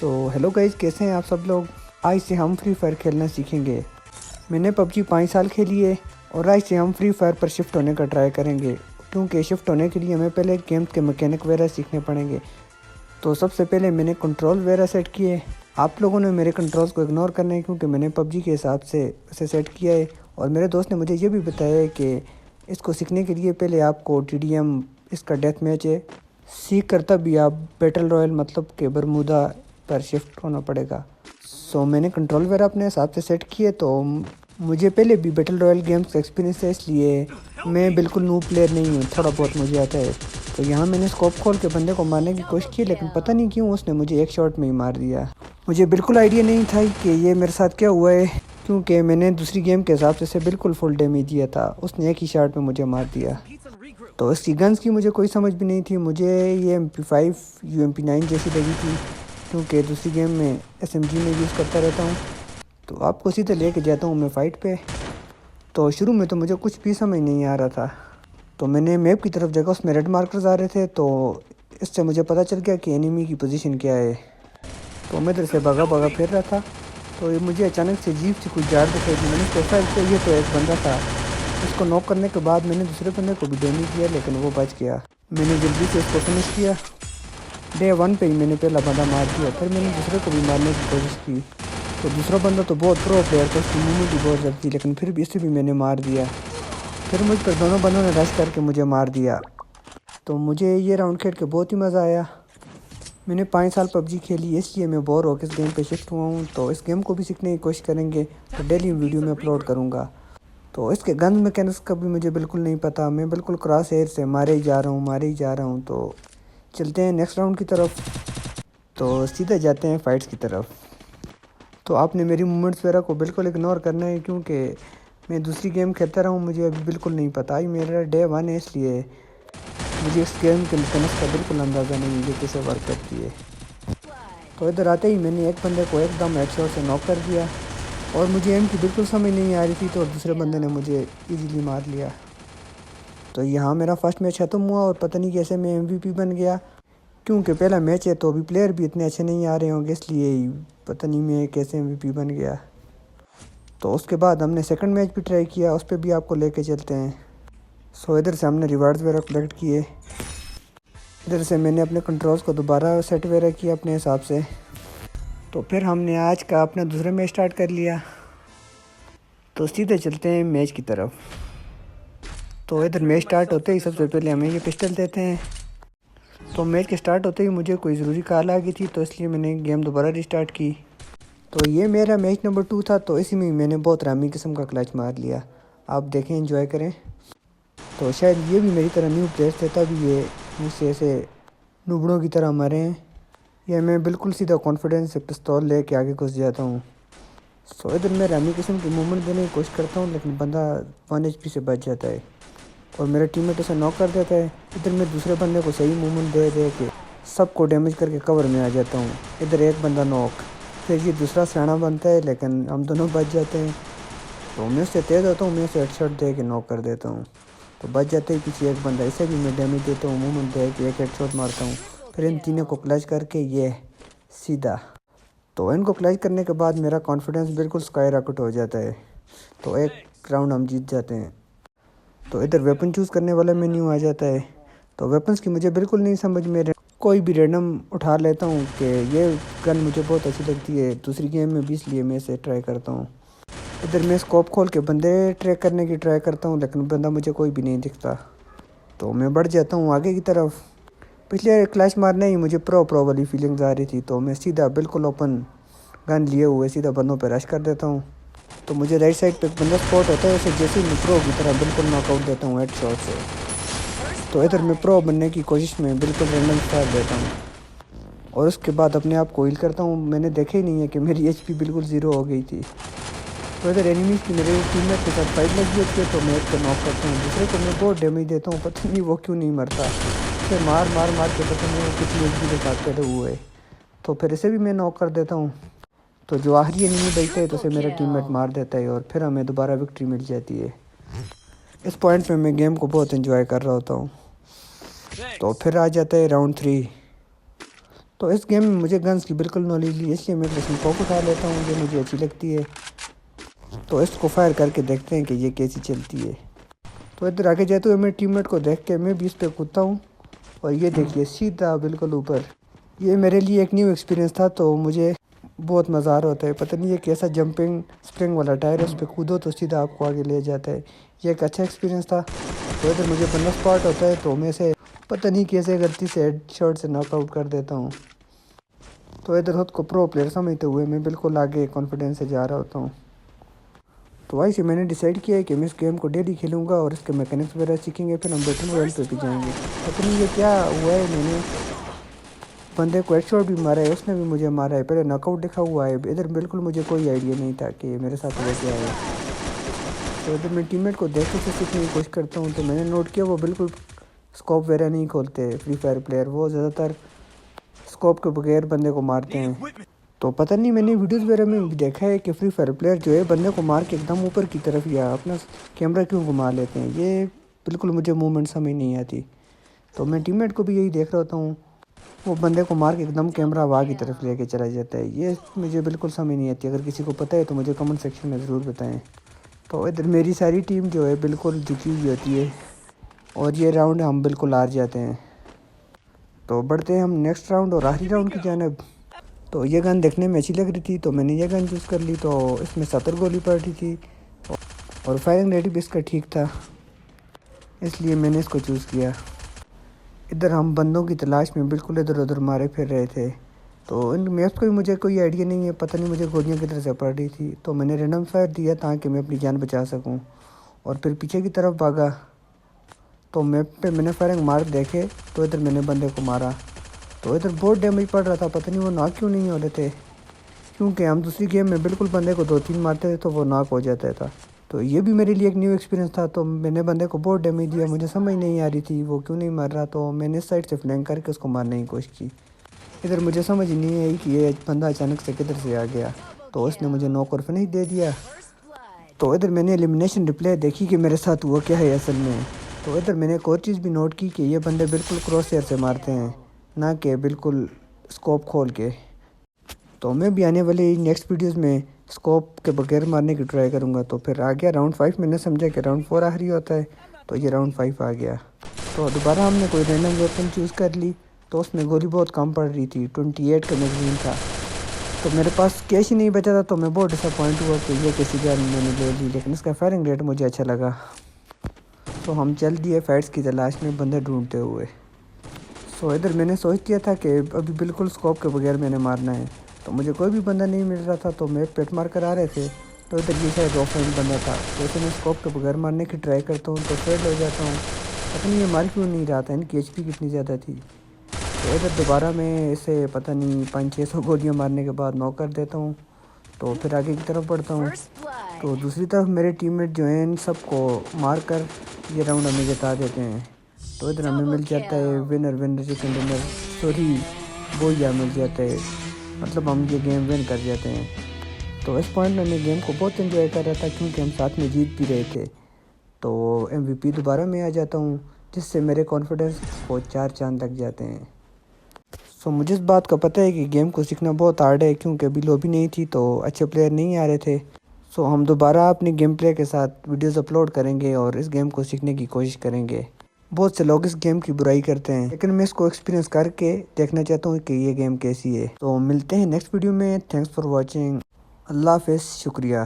तो hello guys, कैसे हैं आप सब लोग। आज से हम फ्री फायर खेलना सीखेंगे। मैंने पबजी 5 साल खेली है और आज से हम फ्री फायर पर शिफ्ट होने का ट्राई करेंगे, क्योंकि शिफ्ट होने के लिए हमें पहले गेम के मैकेनिक वगैरह सीखने पड़ेंगे। तो सबसे पहले मैंने कंट्रोल वगैरह सेट किए। आप लोगों ने मेरे कंट्रोल्स को इग्नोर करना है, क्योंकि मैंने पबजी के हिसाब से इसे सेट किया है। और मेरे दोस्त ने मुझे ये भी बताया है कि इसको सीखने के लिए पहले आपको TDM, इसका डेथ मैच है, सीख कर तभी आप बैटल रॉयल मतलब कि बरमूदा पर शिफ्ट होना पड़ेगा। सो मैंने कंट्रोल वगैरह अपने हिसाब से सेट किए। तो मुझे पहले भी बैटल रॉयल गेम्स का एक्सपीरियंस है, इसलिए मैं बिल्कुल न्यू प्लेयर नहीं हूँ, थोड़ा बहुत मुझे आता है। तो यहाँ मैंने स्कोप खोल के बंदे को मारने की कोशिश की, लेकिन पता नहीं क्यों उसने मुझे एक शॉट में ही मार दिया। मुझे बिल्कुल आइडिया नहीं था कि ये मेरे साथ क्या हुआ है, क्योंकि मैंने दूसरी गेम के हिसाब से बिल्कुल फुल डैमेज दिया था। उसने एक ही शॉट में मुझे मार दिया। तो इसकी गन्स की मुझे कोई समझ भी नहीं थी। मुझे ये MP5 UMP9 जैसी लगी थी, क्योंकि दूसरी गेम में SMG में यूज़ करता रहता हूँ। तो आपको सीधे लेके जाता हूँ मैं फ़ाइट पे। तो शुरू में तो मुझे कुछ भी समझ नहीं आ रहा था। तो मैंने मैप की तरफ देखा, उसमें रेड मार्कर्स आ रहे थे। तो इससे मुझे पता चल गया कि एनिमी की पोजीशन क्या है। तो मैं इधर से भागा भागा फिर रहा था। तो ये मुझे अचानक से जीप से कुछ जार दिखाई दी। मैंने सोचा कि ये तो एक बंदा था। इसको नॉक करने के बाद मैंने दूसरे बंदे को भी डैमेज दिया, लेकिन वो बच गया। मैंने जल्दी से इसको फिनिश किया। डे 1 पे ही मैंने पहला बंदा मार दिया। फिर मैंने दूसरे को भी मारने की कोशिश की। तो दूसरा बंदा तो बहुत प्रो प्लेयर था, उसकी मूवमेंट भी बहुत जल्दी थी, लेकिन फिर भी इसे भी मैंने मार दिया। फिर मुझ पर दोनों बंदों ने रश करके मुझे मार दिया। तो मुझे ये राउंड खेल के बहुत ही मज़ा आया। मैंने 5 साल पबजी खेली, इसलिए मैं बोर होकर इस गेम पे शिफ्ट हुआ हूँ। तो इस गेम को भी सीखने की कोशिश करेंगे, तो डेली वीडियो में अपलोड करूँगा। तो इसके गन मैकेनिक्स का भी मुझे बिल्कुल नहीं पता। मैं बिल्कुल क्रॉस एयर से मारे ही जा रहा हूँ। तो चलते हैं नेक्स्ट राउंड की तरफ। तो सीधे जाते हैं फाइट्स की तरफ। तो आपने मेरी मूवमेंट्स वगैरह को बिल्कुल इग्नोर करना है, क्योंकि मैं दूसरी गेम खेलता रहा हूँ, मुझे अभी बिल्कुल नहीं पता। ही मेरा डे 1 है, इसलिए मुझे इस गेम के मैकेनिक्स का बिल्कुल अंदाज़ा नहीं है, ये कैसे वर्क करती है। तो इधर आते ही मैंने एक बंदे को एकदम हेडशॉट से नॉक कर दिया, और मुझे एम की बिल्कुल समझ नहीं आ रही थी। तो दूसरे बंदे ने मुझे इजीली मार लिया। तो यहाँ मेरा फर्स्ट मैच ख़त्म हुआ, और पता नहीं कैसे मैं MVP बन गया, क्योंकि पहला मैच है तो अभी प्लेयर भी इतने अच्छे नहीं आ रहे होंगे, इसलिए पता नहीं मैं कैसे MVP बन गया। तो उसके बाद हमने सेकंड मैच भी ट्राई किया, उस पर भी आपको लेके चलते हैं। सो इधर से हमने रिवार्ड्स वगैरह कलेक्ट किए। इधर से मैंने अपने कंट्रोल्स को दोबारा सेट वगैरह किया अपने हिसाब से। तो फिर हमने आज का अपना दूसरा मैच स्टार्ट कर लिया। तो सीधे चलते हैं मैच की तरफ। तो इधर मैच स्टार्ट होते ही सबसे पहले हमें ये पिस्टल देते हैं। तो मैच के स्टार्ट होते ही मुझे कोई ज़रूरी कॉल आ गई थी, तो इसलिए मैंने गेम दोबारा रिस्टार्ट की। तो ये मेरा मैच नंबर 2 था। तो इसी में मैंने बहुत रामी किस्म का क्लच मार लिया। आप देखें, एंजॉय करें। तो शायद ये भी मेरी तरह न्यू प्लेयर्स थे, तभी ये मुझसे ऐसे नुबड़ों की तरह मरे हैं। या मैं बिल्कुल सीधा कॉन्फिडेंस से पिस्तौल ले के आगे घुस जाता हूँ। सो इधर मैं रामी किस्म की मूवमेंट देने की कोशिश करता हूँ, लेकिन बंदा 1 HP से बच जाता है, और मेरा टीममेट उसे नॉक कर देता है। इधर मैं दूसरे बंदे को सही मूवमेंट दे दे के सबको डैमेज करके कवर में आ जाता हूँ। इधर एक बंदा नॉक, फिर ये दूसरा सियाना बनता है, लेकिन हम दोनों बच जाते हैं। तो मैं उससे तेज़ होता हूँ, मैं उसे हेडशॉट दे के नॉक कर देता हूँ। तो बच जाते ही पीछे एक बंदा, इसे भी मैं डैमेज देता हूँ, मूवमेंट दे के एक हेडशॉट मारता हूँ। फिर इन तीनों को क्लच करके ये सीधा। तो इनको क्लच करने के बाद मेरा कॉन्फिडेंस बिल्कुल स्काई रॉकेट हो जाता है। तो एक राउंड हम जीत जाते हैं। तो इधर वेपन चूज़ करने वाला मेन्यू आ जाता है। तो वेपन्स की मुझे बिल्कुल नहीं समझ में, कोई भी रैंडम उठा लेता हूँ कि ये गन मुझे बहुत अच्छी लगती है दूसरी गेम में भी, इसलिए मैं इसे ट्राई करता हूँ। इधर मैं स्कोप खोल के बंदे ट्रैक करने की ट्राई करता हूँ, लेकिन बंदा मुझे कोई भी नहीं दिखता। तो मैं बढ़ जाता हूँ आगे की तरफ। पिछले क्लैश मारने ही मुझे प्रो वाली फीलिंग्स आ रही थी, तो मैं सीधा बिल्कुल ओपन गन लिए हुए सीधा बंदों पर रश कर देता हूँ। तो मुझे राइट साइड पे एक बंदा स्पॉट होता है, उसे जैसे ही प्रो की तरह बिल्कुल नॉकआउट देता हूँ हेडशॉट से। तो इधर मैं प्रो बनने की कोशिश में बिल्कुल रैंडम फायर देता हूँ, और उसके बाद अपने आप को हील करता हूँ। मैंने देखा ही नहीं है कि मेरी HP बिल्कुल 0 हो गई थी। तो इधर एनिमीज़ की मेरे टीममेट के साथ फाइट लगी होती है, तो मैं एक को नॉक करता हूँ, दूसरे को मैं बहुत डैमेज देता हूँ, पता नहीं वो क्यों नहीं मरता। फिर मार के पता नहीं वो कितनी HP के साथ पैदा हुए। तो फिर इसे भी मैं नॉक कर देता हूँ। तो जो आखिरी एनिमी बचता है तो उसे मेरा टीममेट मार देता है, और फिर हमें दोबारा विक्ट्री मिल जाती है। इस पॉइंट पे मैं गेम को बहुत एंजॉय कर रहा होता हूँ। तो फिर आ जाता है राउंड 3। تو اس گیم میں مجھے گنز کی بالکل نالج لی، اس لیے میں کلاشنکوف اٹھا لیتا ہوں، یہ مجھے اچھی لگتی ہے۔ تو اس کو فائر کر کے دیکھتے ہیں کہ یہ کیسی چلتی ہے۔ تو ادھر آگے جاتے ہوئے میں ٹیم میٹ کو دیکھ کے میں بھی اس پہ کودتا ہوں، اور یہ دیکھیے سیدھا بالکل اوپر۔ یہ میرے لیے ایک نیو ایکسپیرینس تھا، تو مجھے بہت مزہ آ رہا ہوتا ہے۔ پتہ نہیں یہ کیسا جمپنگ اسپرنگ والا ٹائر ہے، اس پہ کودو تو سیدھا آپ کو آگے لے جاتا ہے۔ یہ ایک اچھا ایکسپیرینس تھا۔ تو ادھر مجھے بندہ اسپاٹ ہوتا ہے، تو میں سے پتہ نہیں کیسے غلطی سے ہیڈ شاٹ سے ناک آؤٹ کر دیتا ہوں۔ تو ادھر خود کو پرو پلیئر سمجھتے ہوئے میں بالکل آگے کانفیڈنس سے جا رہا ہوتا ہوں۔ تو وہیں سے میں نے ڈیسائیڈ کیا ہے کہ میں اس گیم کو ڈیلی کھیلوں گا اور اس کے میکینکس وغیرہ سیکھیں گے، پھر ہم بیٹل رویل پہ بھی جائیں گے۔ پتہ نہیں یہ کیا ہوا ہے، میں نے بندے کو ہیڈ شاٹ بھی مارا ہے، اس نے بھی مجھے مارا ہے، پہلے ناک آؤٹ لکھا ہوا ہے۔ ادھر بالکل مجھے کوئی آئیڈیا نہیں تھا کہ میرے ساتھ ہوا کیا ہے۔ تو ادھر میں ٹیم میٹ کو دیکھ کے سیکھنے کی کوشش کرتا ہوں، تو میں نے نوٹ کیا وہ بالکل اسکوپ وغیرہ نہیں کھولتے فری فائر پلیئر، وہ زیادہ تر اسکوپ کے بغیر بندے کو مارتے ہیں۔ تو پتہ نہیں میں نے ویڈیوز وغیرہ میں بھی دیکھا ہے کہ فری فائر پلیئر جو ہے بندے کو مار کے ایک دم اوپر کی طرف یا اپنا کیمرہ کیوں گھما لیتے ہیں، یہ بالکل مجھے موومنٹ سمجھ نہیں آتی۔ تو میں ٹیم میٹ کو بھی یہی دیکھ رہا ہوتا ہوں، وہ بندے کو مار کے ایک دم کیمرہ ہوا کی طرف لے کے چلا جاتا ہے، یہ مجھے بالکل سمجھ نہیں آتی۔ اگر کسی کو پتہ ہے تو مجھے کمنٹ سیکشن میں ضرور بتائیں۔ تو ادھر میری ساری ٹیم جو ہے بالکل جھکی ہوئی ہوتی ہے، اور یہ راؤنڈ ہم بالکل ہار جاتے ہیں۔ تو بڑھتے ہیں ہم نیکسٹ راؤنڈ اور آخری راؤنڈ کی جانب۔ تو یہ گن دیکھنے میں اچھی لگ رہی تھی، تو میں نے یہ گن چوز کر لی۔ تو اس میں 70 گولی پڑ رہی تھی اور فائرنگ ریٹ بھی اس کا ٹھیک تھا، اس لیے میں نے اس کو چوز کیا۔ ادھر ہم بندوں کی تلاش میں بالکل ادھر ادھر مارے پھر رہے تھے، تو ان میپس کا بھی مجھے کوئی آئیڈیا نہیں ہے، پتہ نہیں مجھے گولیاں کدھر سے پڑ رہی تھی۔ تو میں نے رینڈم فائر دیا تاکہ میں اپنی جان بچا سکوں، اور پھر پیچھے کی طرف بھاگا۔ تو میپ پہ میں نے فائرنگ مار دیکھے، تو ادھر میں نے بندے کو مارا، تو ادھر بہت ڈیمیج پڑ رہا تھا، پتہ نہیں وہ ناک کیوں نہیں ہو رہے تھے، کیونکہ ہم دوسری گیم میں بالکل بندے کو 2-3 مارتے تھے تو وہ ناک ہو جاتا تھا۔ تو یہ بھی میرے لیے ایک نیو ایکسپیرینس تھا، تو میں نے بندے کو بہت ڈیمیج دیا، مجھے سمجھ نہیں آ رہی تھی وہ کیوں نہیں مر رہا، تو میں نے اس سائڈ سے فلینک کر کے اس کو مارنے کی کوشش کی۔ ادھر مجھے سمجھ نہیں آئی کہ یہ بندہ اچانک سے کدھر سے آ گیا، تو اس نے مجھے نوک اور فنش دے دیا۔ تو ادھر میں نے ایلیمینیشن ریپلے دیکھی کہ میرے ساتھ ہوا کیا ہے اصل میں۔ تو ادھر میں نے ایک اور چیز بھی نوٹ کی کہ یہ بندے بالکل کراس ایئر سے مارتے ہیں، نہ کہ بالکل اسکوپ کھول کے۔ تو میں بھی آنے والے نیکسٹ ویڈیوز میں اسکوپ کے بغیر مارنے کی ٹرائی کروں گا۔ تو پھر آ گیا راؤنڈ 5، میں نے سمجھا کہ راؤنڈ 4 آخری ہوتا ہے، تو یہ راؤنڈ 5 آ گیا۔ تو دوبارہ ہم نے کوئی رینڈم ویپن چوز کر لی، تو اس میں گولی بہت کم پڑ رہی تھی، 28 کا میگزین تھا، تو میرے پاس کیش ہی نہیں بچا تھا، تو میں بہت ڈس اپوائنٹ ہوا کہ یہ کسی گن میں نے لے لی، لیکن اس کا فائرنگ ریٹ مجھے اچھا لگا۔ تو ہم چل دیے فائٹس کی تلاش میں بندے ڈھونڈتے ہوئے۔ سو ادھر میں نے سوچ کیا تھا کہ ابھی بالکل اسکوپ کے بغیر میں نے مارنا ہے، تو مجھے کوئی بھی بندہ نہیں مل رہا تھا، تو میں پیٹ مار کر آ رہے تھے، تو ادھر یہ شاید آف لائن بندہ تھا، تو اسے میں اسکوپ کے بغیر مارنے کی ٹرائی کرتا ہوں تو فیل ہو جاتا ہوں، پتہ نہیں یہ مار کیوں نہیں رہا تھا، ان کی ایچ پی کتنی زیادہ تھی۔ تو ادھر دوبارہ میں اسے پتہ نہیں 500-600 گولیاں مارنے کے بعد نوک کر دیتا ہوں، تو پھر آگے کی طرف بڑھتا ہوں۔ تو دوسری طرف میرے ٹیم میٹ جو ہیں ان سب کو مار کر یہ راؤنڈ ہمیں جتا دیتے ہیں، تو ادھر ہمیں مل جاتا ہے ونر چکن ڈنر، سوری بویا مل جاتا ہے، مطلب ہم یہ گیم ون کر جاتے ہیں۔ تو اس پوائنٹ میں میں گیم کو بہت انجوائے کر رہا تھا، کیونکہ ہم ساتھ میں جیت بھی رہے تھے، تو MVP دوبارہ میں آ جاتا ہوں، جس سے میرے کانفیڈنس کو 4 چاند لگ جاتے ہیں۔ سو مجھے اس بات کا پتہ ہے کہ گیم کو سیکھنا بہت ہارڈ ہے، کیونکہ ابھی لوبی نہیں تھی تو اچھے پلیئر نہیں آ رہے تھے۔ سو ہم دوبارہ اپنی گیم پلے کے ساتھ ویڈیوز اپلوڈ کریں گے اور اس گیم کو سیکھنے کی کوشش کریں گے۔ بہت سے لوگ اس گیم کی برائی کرتے ہیں، لیکن میں اس کو ایکسپیرینس کر کے دیکھنا چاہتا ہوں کہ یہ گیم کیسی ہے۔ تو ملتے ہیں نیکسٹ ویڈیو میں، تھینکس فار واچنگ، اللہ حافظ، شکریہ۔